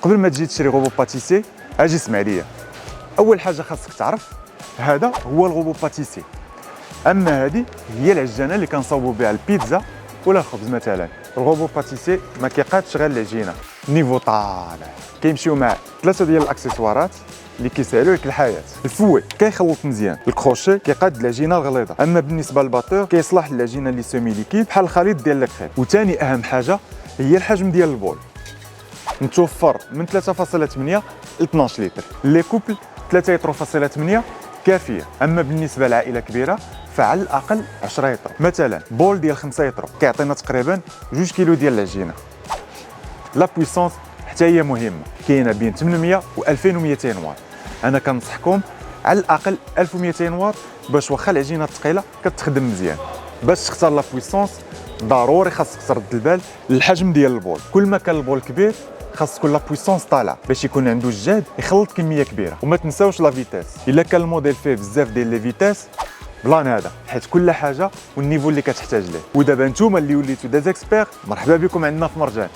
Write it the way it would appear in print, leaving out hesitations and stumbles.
قبل ما تجي تشري غوبو باتيسي اجي اسمع ليا. اول حاجه خاصك تعرف هذا هو الغوبو باتيسي، اما هذه هي العجانه اللي كنصاوبوا بها البيتزا ولا الخبز. مثلا الغوبو باتيسي ما كيقادش غير العجينه، نيفو طالع كيمشيو مع 3 ديال الاكسسوارات اللي كيسهلوا لك الحياه. الفوي كيخلط مزيان، الكروشي كيقاد العجينه الغليظه، اما بالنسبه للباتور كيصلح للعجينه اللي سيمي ليكيد بحال الخليط ديال الكريم. وثاني اهم حاجه هي الحجم ديال البول، متوفر من 3.8 ل 12 لتر. لي كوبل 3 لتر فاصلة 8 كافيه، اما بالنسبه لعائله كبيره فعلى الاقل 10 لتر. مثلا بول ديال 5 لتر كيعطينا تقريبا 2 كيلو ديال العجينه. لا بويسونس حتى هي مهمه، كاينه بين 800 و 2200 واط. انا كنصحكم على الاقل 1200 واط باش واخا العجينه ثقيله كتخدم مزيان. باش تختار لا بويسونس ضروري خاصك ترد البال للحجم ديال البول، كل ما كان البول كبير خاص تكون لا بويسونس طالعه باش يكون عنده الجهد يخلط كميه كبيره. وما تنساوش لا فيتاس، الا كان الموديل فيه بزاف ديال لي فيتاس بلان هذا، حيت كل حاجه والنيفو اللي كتحتاج ليه. ودابا نتوما اللي وليتو دي زيكسبير، مرحبا بكم عندنا في مرجان.